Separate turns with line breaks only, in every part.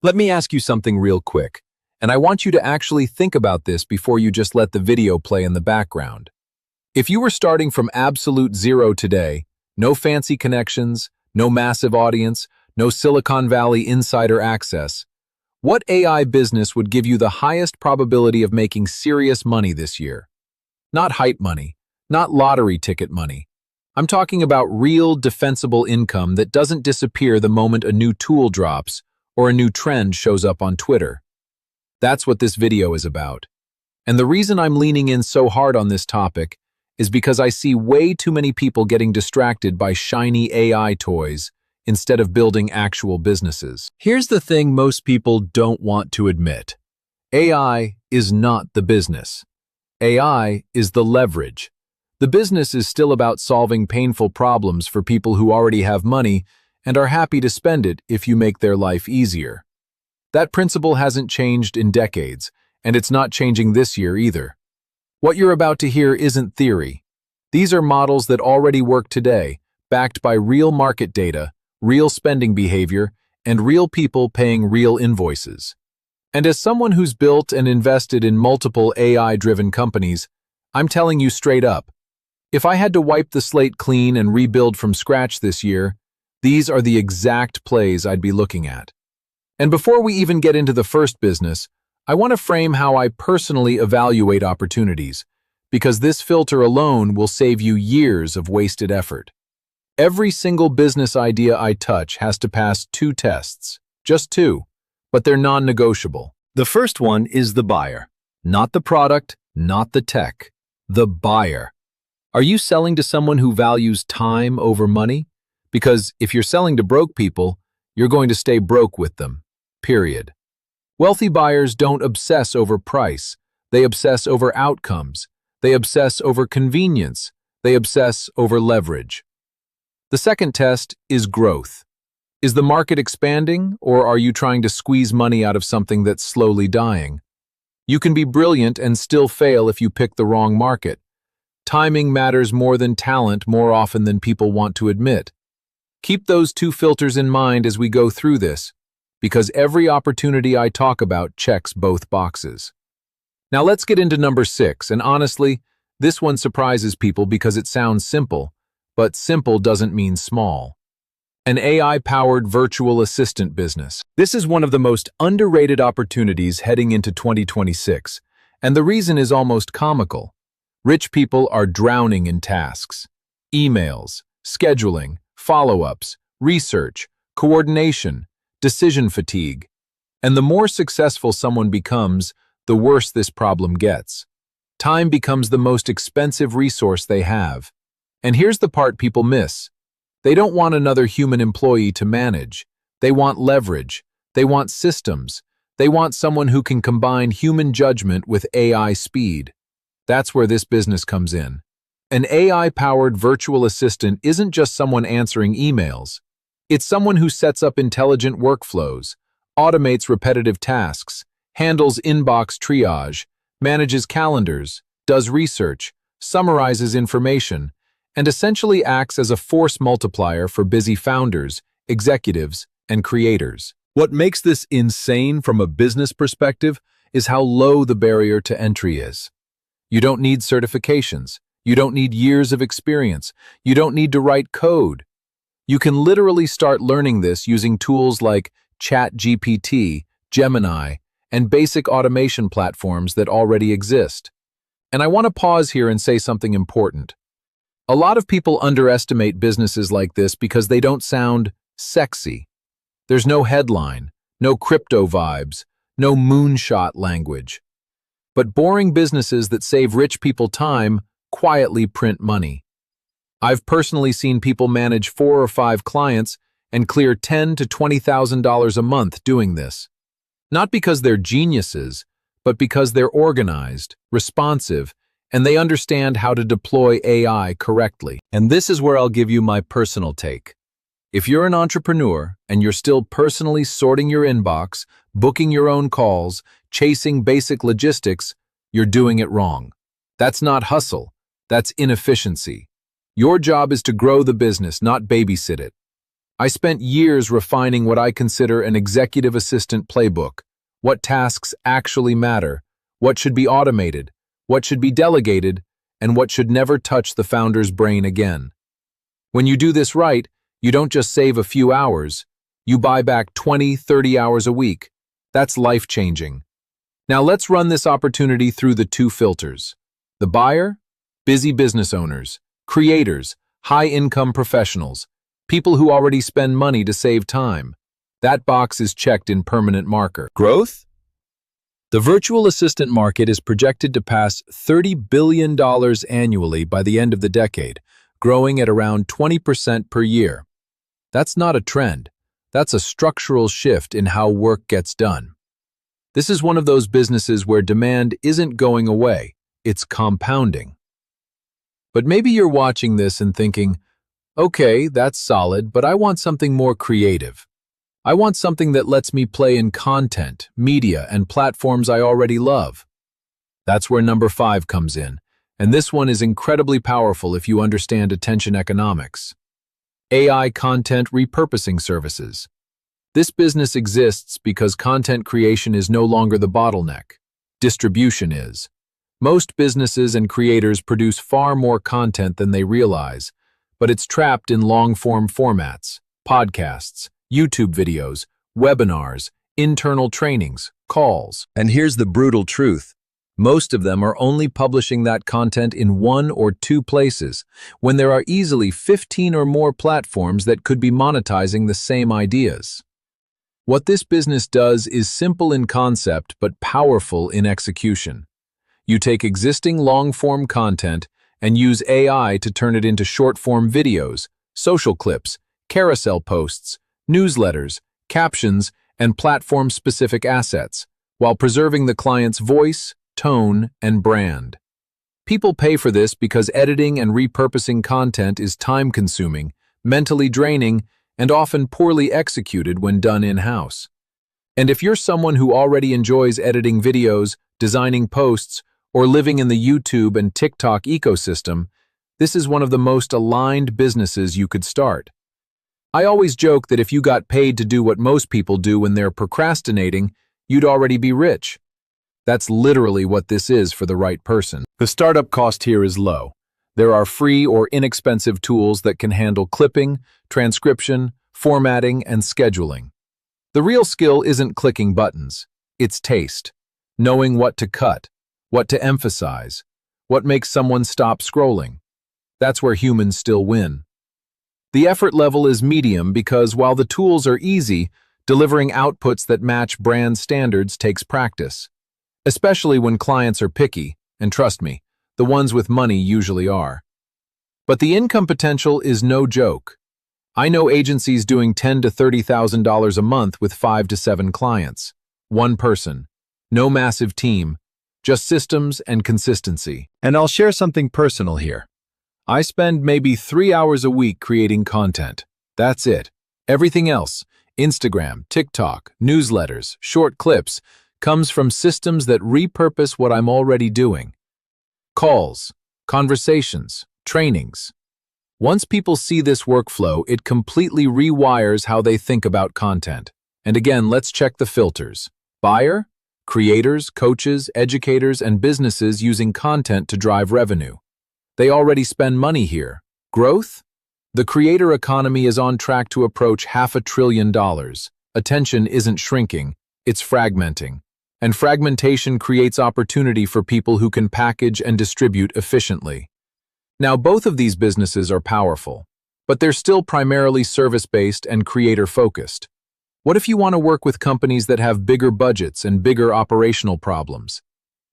Let me ask you something real quick, and I want you to actually think about this before you just let the video play in the background. If you were starting from absolute zero today, no fancy connections, no massive audience, no Silicon Valley insider access, what AI business would give you the highest probability of making serious money this year? Not hype money, not lottery ticket money. I'm talking about real, defensible income that doesn't disappear the moment a new tool drops or a new trend shows up on Twitter. That's what this video is about. And the reason I'm leaning in so hard on this topic is because I see way too many people getting distracted by shiny AI toys instead of building actual businesses. Here's the thing most people don't want to admit. AI is not the business. AI is the leverage. The business is still about solving painful problems for people who already have money and are happy to spend it if you make their life easier. That principle hasn't changed in decades, and it's not changing this year either. What you're about to hear isn't theory. These are models that already work today, backed by real market data, real spending behavior, and real people paying real invoices. And as someone who's built and invested in multiple AI-driven companies, I'm telling you straight up, if I had to wipe the slate clean and rebuild from scratch this year, these are the exact plays I'd be looking at. And before we even get into the first business, I want to frame how I personally evaluate opportunities, because this filter alone will save you years of wasted effort. Every single business idea I touch has to pass two tests, just two, but they're non-negotiable. The first one is the buyer, not the product, not the tech, the buyer. Are you selling to someone who values time over money? Because if you're selling to broke people, you're going to stay broke with them, period. Wealthy buyers don't obsess over price. They obsess over outcomes. They obsess over convenience. They obsess over leverage. The second test is growth. Is the market expanding, or are you trying to squeeze money out of something that's slowly dying? You can be brilliant and still fail if you pick the wrong market. Timing matters more than talent more often than people want to admit. Keep those two filters in mind as we go through this, because every opportunity I talk about checks both boxes. Now let's get into number 6, and honestly, this one surprises people because it sounds simple, but simple doesn't mean small. An AI-powered virtual assistant business. This is one of the most underrated opportunities heading into 2026, and the reason is almost comical. Rich people are drowning in tasks, emails, scheduling, follow-ups, research, coordination, decision fatigue. And the more successful someone becomes, the worse this problem gets. Time becomes the most expensive resource they have. And here's the part people miss. They don't want another human employee to manage. They want leverage. They want systems. They want someone who can combine human judgment with AI speed. That's where this business comes in. An AI-powered virtual assistant isn't just someone answering emails. It's someone who sets up intelligent workflows, automates repetitive tasks, handles inbox triage, manages calendars, does research, summarizes information, and essentially acts as a force multiplier for busy founders, executives, and creators. What makes this insane from a business perspective is how low the barrier to entry is. You don't need certifications. You don't need years of experience. You don't need to write code. You can literally start learning this using tools like ChatGPT, Gemini, and basic automation platforms that already exist. And I want to pause here and say something important. A lot of people underestimate businesses like this because they don't sound sexy. There's no headline, no crypto vibes, no moonshot language. But boring businesses that save rich people time quietly print money. I've personally seen people manage 4 or 5 clients and clear $10,000 to $20,000 a month doing this. Not because they're geniuses, but because they're organized, responsive, and they understand how to deploy AI correctly. And this is where I'll give you my personal take. If you're an entrepreneur and you're still personally sorting your inbox, booking your own calls, chasing basic logistics, you're doing it wrong. That's not hustle. That's inefficiency. Your job is to grow the business, not babysit it. I spent years refining what I consider an executive assistant playbook: what tasks actually matter, what should be automated, what should be delegated, and what should never touch the founder's brain again. When you do this right, you don't just save a few hours, you buy back 20, 30 hours a week. That's life-changing. Now let's run this opportunity through the two filters. The buyer: busy business owners, creators, high-income professionals, people who already spend money to save time. That box is checked in permanent marker. Growth? The virtual assistant market is projected to pass $30 billion annually by the end of the decade, growing at around 20% per year. That's not a trend. That's a structural shift in how work gets done. This is one of those businesses where demand isn't going away, it's compounding. But maybe you're watching this and thinking, okay, that's solid, but I want something more creative. I want something that lets me play in content, media, and platforms I already love. That's where number 5 comes in, and this one is incredibly powerful if you understand attention economics. AI content repurposing services. This business exists because content creation is no longer the bottleneck. Distribution is. Most businesses and creators produce far more content than they realize, but it's trapped in long-form formats: podcasts, YouTube videos, webinars, internal trainings, calls. And here's the brutal truth. Most of them are only publishing that content in 1 or 2 places, when there are easily 15 or more platforms that could be monetizing the same ideas. What this business does is simple in concept but powerful in execution. You take existing long-form content and use AI to turn it into short-form videos, social clips, carousel posts, newsletters, captions, and platform-specific assets, while preserving the client's voice, tone, and brand. People pay for this because editing and repurposing content is time-consuming, mentally draining, and often poorly executed when done in-house. And if you're someone who already enjoys editing videos, designing posts, or living in the YouTube and TikTok ecosystem, this is one of the most aligned businesses you could start. I always joke that if you got paid to do what most people do when they're procrastinating, you'd already be rich. That's literally what this is for the right person. The startup cost here is low. There are free or inexpensive tools that can handle clipping, transcription, formatting, and scheduling. The real skill isn't clicking buttons, it's taste. Knowing what to cut, what to emphasize, what makes someone stop scrolling. That's where humans still win. The effort level is medium because while the tools are easy, delivering outputs that match brand standards takes practice. Especially when clients are picky, and trust me, the ones with money usually are. But the income potential is no joke. I know agencies doing $10,000 to $30,000 a month with 5 to 7 clients. One person. No massive team. Just systems and consistency. And I'll share something personal here. I spend maybe 3 hours a week creating content. That's it. Everything else, Instagram, TikTok, newsletters, short clips, comes from systems that repurpose what I'm already doing. Calls, conversations, trainings. Once people see this workflow, it completely rewires how they think about content. And again, let's check the filters. Buyer, creators, coaches, educators, and businesses using content to drive revenue. They already spend money here. Growth? The creator economy is on track to approach $500 billion. Attention isn't shrinking, it's fragmenting. And fragmentation creates opportunity for people who can package and distribute efficiently. Now, both of these businesses are powerful, but they're still primarily service-based and creator-focused. What if you want to work with companies that have bigger budgets and bigger operational problems?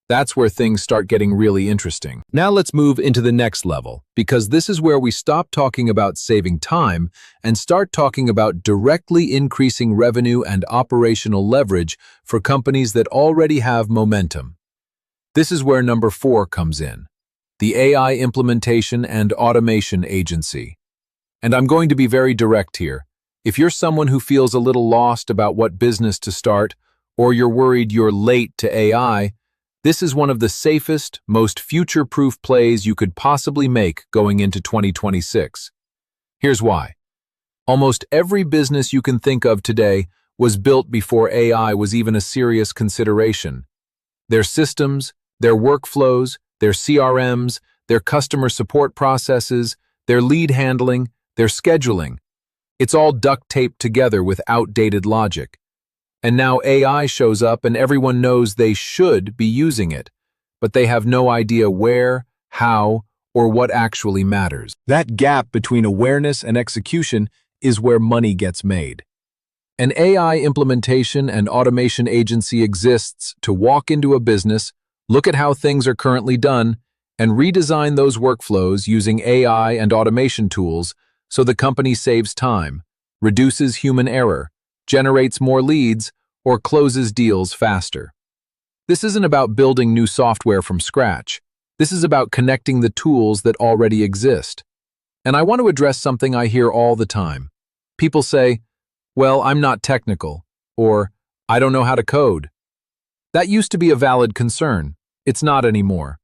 That's where things start getting really interesting. Now let's move into the next level, because this is where we stop talking about saving time and start talking about directly increasing revenue and operational leverage for companies that already have momentum. This is where number 4 comes in, the AI implementation and automation agency. And I'm going to be very direct here. If you're someone who feels a little lost about what business to start, or you're worried you're late to AI, this is one of the safest, most future-proof plays you could possibly make going into 2026. Here's why. Almost every business you can think of today was built before AI was even a serious consideration. Their systems, their workflows, their CRMs, their customer support processes, their lead handling, their scheduling. It's all duct taped together with outdated logic. And now AI shows up and everyone knows they should be using it, but they have no idea where, how, or what actually matters. That gap between awareness and execution is where money gets made. An AI implementation and automation agency exists to walk into a business, look at how things are currently done, and redesign those workflows using AI and automation tools so the company saves time, reduces human error, generates more leads, or closes deals faster. This isn't about building new software from scratch. This is about connecting the tools that already exist. And I want to address something I hear all the time. People say, "Well, I'm not technical," or "I don't know how to code." That used to be a valid concern. It's not anymore.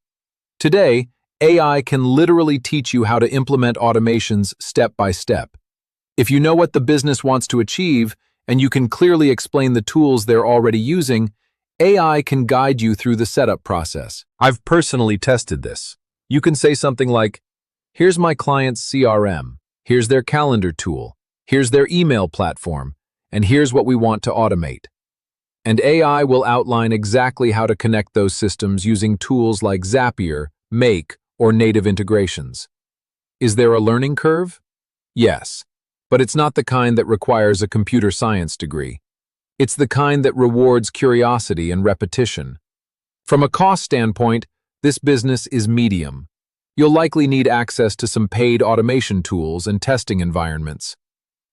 Today, AI can literally teach you how to implement automations step by step. If you know what the business wants to achieve, and you can clearly explain the tools they're already using, AI can guide you through the setup process. I've personally tested this. You can say something like, "Here's my client's CRM, here's their calendar tool, here's their email platform, and here's what we want to automate." And AI will outline exactly how to connect those systems using tools like Zapier, Make, or native integrations. Is there a learning curve? Yes, but it's not the kind that requires a computer science degree. It's the kind that rewards curiosity and repetition. From a cost standpoint, this business is medium. You'll likely need access to some paid automation tools and testing environments.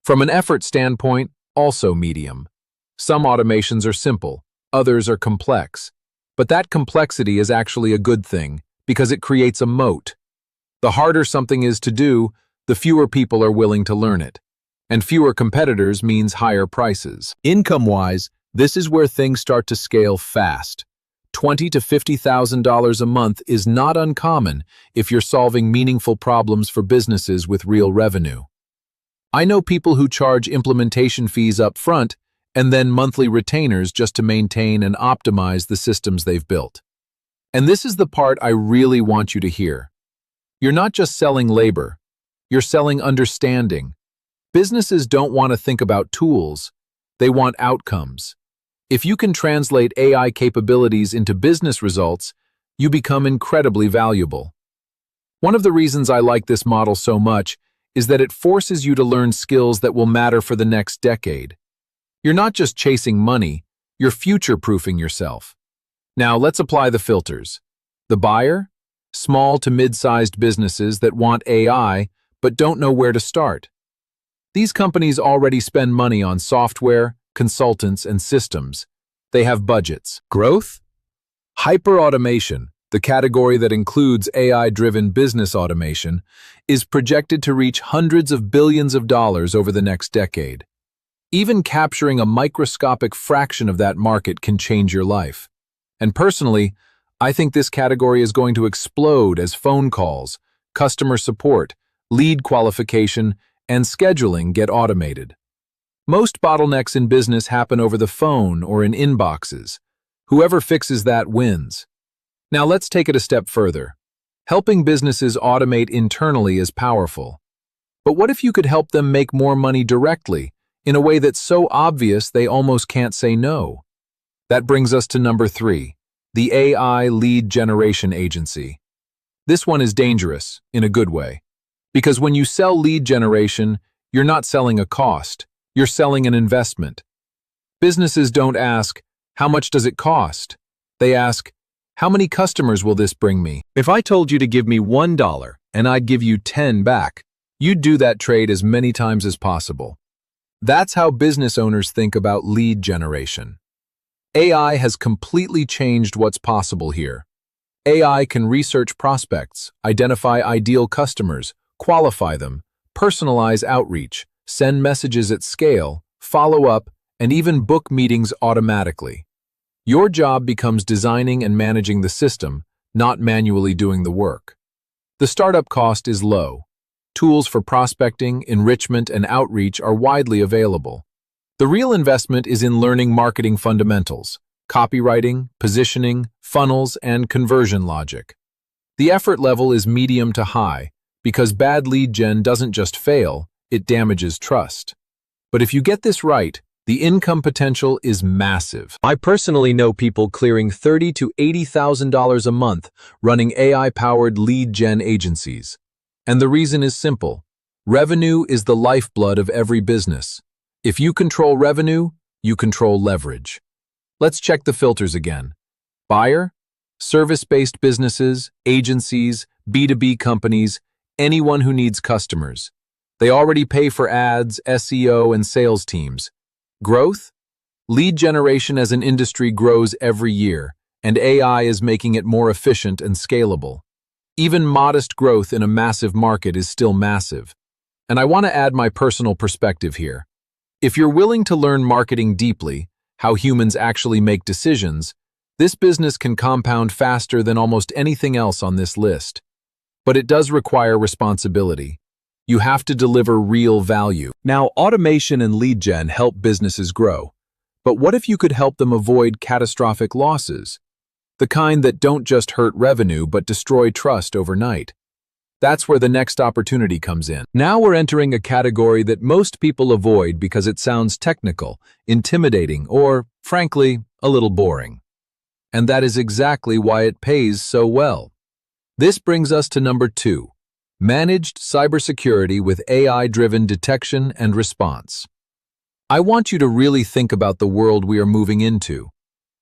From an effort standpoint, also medium. Some automations are simple, others are complex. But that complexity is actually a good thing because it creates a moat. The harder something is to do, the fewer people are willing to learn it. And fewer competitors means higher prices. Income-wise, this is where things start to scale fast. $20,000 to $50,000 a month is not uncommon if you're solving meaningful problems for businesses with real revenue. I know people who charge implementation fees up front and then monthly retainers just to maintain and optimize the systems they've built. And this is the part I really want you to hear. You're not just selling labor, you're selling understanding. Businesses don't want to think about tools, they want outcomes. If you can translate AI capabilities into business results, you become incredibly valuable. One of the reasons I like this model so much is that it forces you to learn skills that will matter for the next decade. You're not just chasing money, you're future-proofing yourself. Now let's apply the filters. The buyer? Small to mid-sized businesses that want AI but don't know where to start. These companies already spend money on software, consultants, and systems. They have budgets. Growth? Hyper-automation, the category that includes AI-driven business automation, is projected to reach hundreds of billions of dollars over the next decade. Even capturing a microscopic fraction of that market can change your life. And personally, I think this category is going to explode as phone calls, customer support, lead qualification, and scheduling get automated. Most bottlenecks in business happen over the phone or in inboxes. Whoever fixes that wins. Now let's take it a step further. Helping businesses automate internally is powerful. But what if you could help them make more money directly, in a way that's so obvious they almost can't say no? That brings us to number 3, the AI lead generation agency. This one is dangerous, in a good way. Because when you sell lead generation, you're not selling a cost, you're selling an investment. Businesses don't ask, "How much does it cost?" They ask, "How many customers will this bring me?" If I told you to give me $1 and I'd give you 10 back, you'd do that trade as many times as possible. That's how business owners think about lead generation. AI has completely changed what's possible here. AI can research prospects, identify ideal customers, qualify them, personalize outreach, send messages at scale, follow up, and even book meetings automatically. Your job becomes designing and managing the system, not manually doing the work. The startup cost is low. Tools for prospecting, enrichment, and outreach are widely available. The real investment is in learning marketing fundamentals, copywriting, positioning, funnels, and conversion logic. The effort level is medium to high, because bad lead gen doesn't just fail, it damages trust. But if you get this right, the income potential is massive. I personally know people clearing $30,000 to $80,000 a month running AI-powered lead gen agencies. And the reason is simple. Revenue is the lifeblood of every business. If you control revenue, you control leverage. Let's check the filters again. Buyer, service-based businesses, agencies, B2B companies, anyone who needs customers. They already pay for ads, SEO, and sales teams. Growth? Lead generation as an industry grows every year, and AI is making it more efficient and scalable. Even modest growth in a massive market is still massive. And I want to add my personal perspective here. If you're willing to learn marketing deeply, how humans actually make decisions, this business can compound faster than almost anything else on this list. But it does require responsibility. You have to deliver real value. Now, automation and lead gen help businesses grow. But what if you could help them avoid catastrophic losses? The kind that don't just hurt revenue but destroy trust overnight. That's where the next opportunity comes in. Now we're entering a category that most people avoid because it sounds technical, intimidating, or, frankly, a little boring. And that is exactly why it pays so well. This brings us to number 2. Managed cybersecurity with AI-driven detection and response. I want you to really think about the world we are moving into.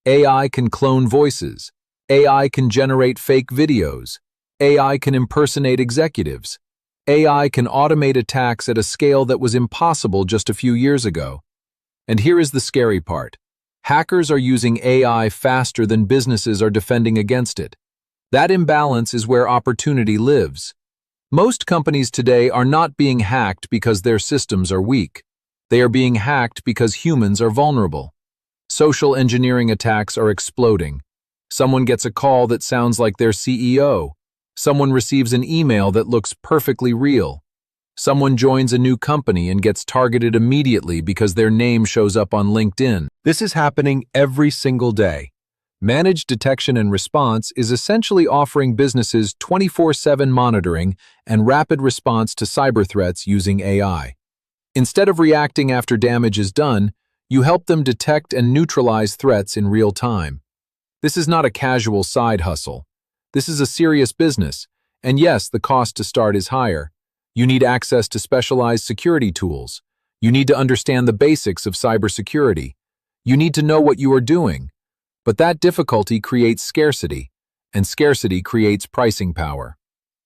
AI can clone voices. AI can generate fake videos. AI can impersonate executives. AI can automate attacks at a scale that was impossible just a few years ago. And here is the scary part. Hackers are using AI faster than businesses are defending against it. That imbalance is where opportunity lives. Most companies today are not being hacked because their systems are weak. They are being hacked because humans are vulnerable. Social engineering attacks are exploding. Someone gets a call that sounds like their CEO. Someone receives an email that looks perfectly real. Someone joins a new company and gets targeted immediately because their name shows up on LinkedIn. This is happening every single day. Managed detection and response is essentially offering businesses 24/7 monitoring and rapid response to cyber threats using AI. Instead of reacting after damage is done, you help them detect and neutralize threats in real time. This is not a casual side hustle. This is a serious business, and yes, the cost to start is higher. You need access to specialized security tools. You need to understand the basics of cybersecurity. You need to know what you are doing. But that difficulty creates scarcity, and scarcity creates pricing power.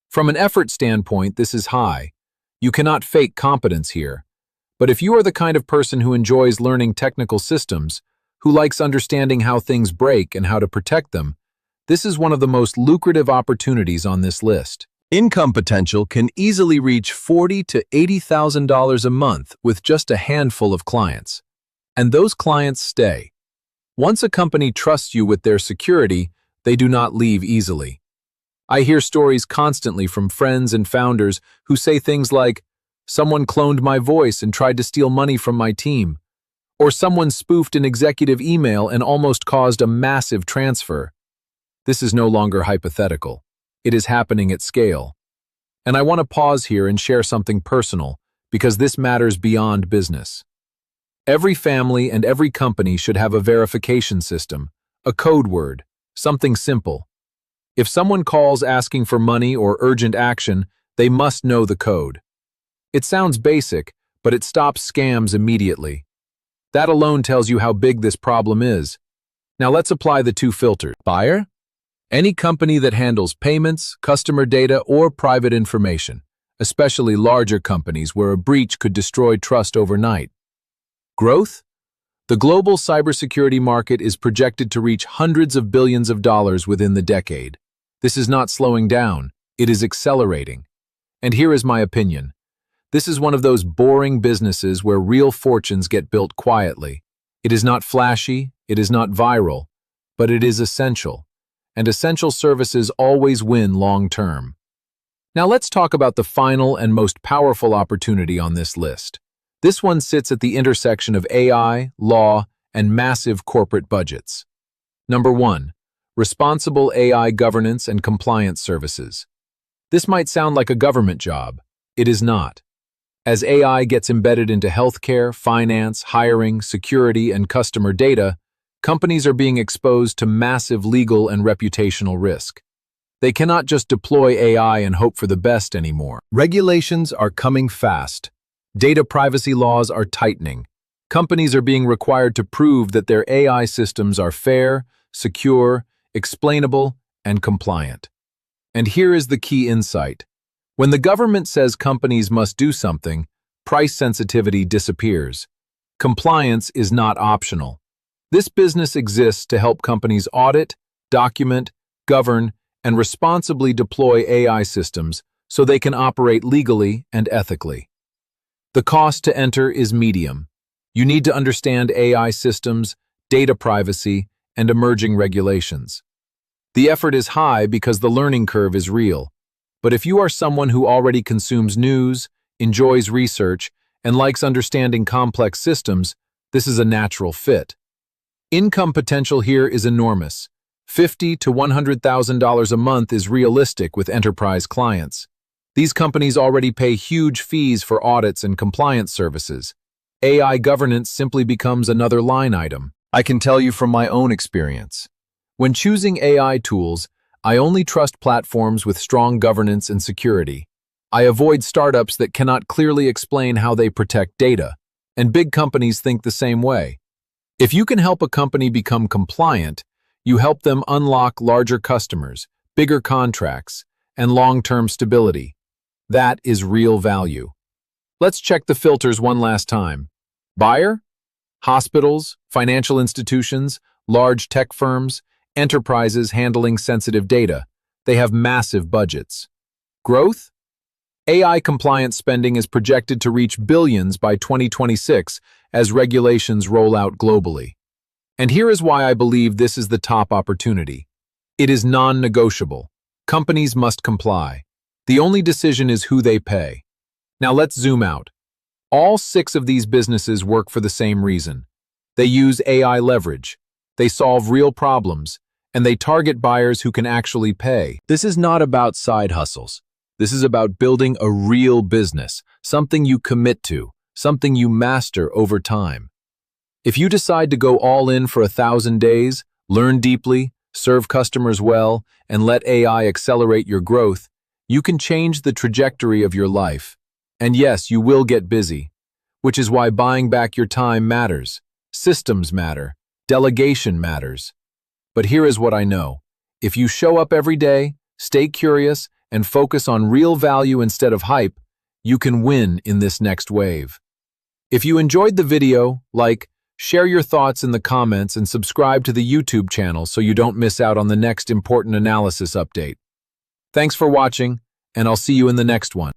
From an effort standpoint, this is high. You cannot fake competence here. But if you are the kind of person who enjoys learning technical systems, who likes understanding how things break and how to protect them, this is one of the most lucrative opportunities on this list. Income potential can easily reach $40,000 to $80,000 a month with just a handful of clients. And those clients stay. Once a company trusts you with their security, they do not leave easily. I hear stories constantly from friends and founders who say things like, "Someone cloned my voice and tried to steal money from my team," or "Someone spoofed an executive email and almost caused a massive transfer." This is no longer hypothetical. It is happening at scale. And I want to pause here and share something personal, because this matters beyond business. Every family and every company should have a verification system, a code word, something simple. If someone calls asking for money or urgent action, they must know the code. It sounds basic, but it stops scams immediately. That alone tells you how big this problem is. Now let's apply the 2 filters. Buyer? Any company that handles payments, customer data, or private information, especially larger companies where a breach could destroy trust overnight. Growth? The global cybersecurity market is projected to reach hundreds of billions of dollars within the decade. This is not slowing down, it is accelerating. And here is my opinion. This is one of those boring businesses where real fortunes get built quietly. It is not flashy, it is not viral, but it is essential. And essential services always win long term. Now let's talk about the final and most powerful opportunity on this list. This one sits at the intersection of AI, law, and massive corporate budgets. Number 1. Responsible AI governance and compliance services. This might sound like a government job. It is not. As AI gets embedded into healthcare, finance, hiring, security, and customer data, companies are being exposed to massive legal and reputational risk. They cannot just deploy AI and hope for the best anymore. Regulations are coming fast. Data privacy laws are tightening. Companies are being required to prove that their AI systems are fair, secure, explainable, and compliant. And here is the key insight. When the government says companies must do something, price sensitivity disappears. Compliance is not optional. This business exists to help companies audit, document, govern, and responsibly deploy AI systems so they can operate legally and ethically. The cost to enter is medium. You need to understand AI systems, data privacy, and emerging regulations. The effort is high because the learning curve is real. But if you are someone who already consumes news, enjoys research, and likes understanding complex systems, this is a natural fit. Income potential here is enormous. $50,000 to $100,000 a month is realistic with enterprise clients. These companies already pay huge fees for audits and compliance services. AI governance simply becomes another line item. I can tell you from my own experience. When choosing AI tools, I only trust platforms with strong governance and security. I avoid startups that cannot clearly explain how they protect data, and big companies think the same way. If you can help a company become compliant, you help them unlock larger customers, bigger contracts, and long-term stability. That is real value. Let's check the filters one last time. Buyer? Hospitals, financial institutions, large tech firms, enterprises handling sensitive data. They have massive budgets. Growth? AI compliance spending is projected to reach billions by 2026 as regulations roll out globally. And here is why I believe this is the top opportunity. It is non-negotiable. Companies must comply. The only decision is who they pay. Now let's zoom out. All 6 of these businesses work for the same reason. They use AI leverage. They solve real problems, and they target buyers who can actually pay. This is not about side hustles. This is about building a real business, something you commit to, something you master over time. If you decide to go all in for 1,000 days, learn deeply, serve customers well, and let AI accelerate your growth, you can change the trajectory of your life. And yes, you will get busy, which is why buying back your time matters. Systems matter. Delegation matters. But here is what I know. If you show up every day, stay curious, and focus on real value instead of hype, you can win in this next wave. If you enjoyed the video, share your thoughts in the comments and subscribe to the YouTube channel so you don't miss out on the next important analysis update. Thanks for watching, and I'll see you in the next one.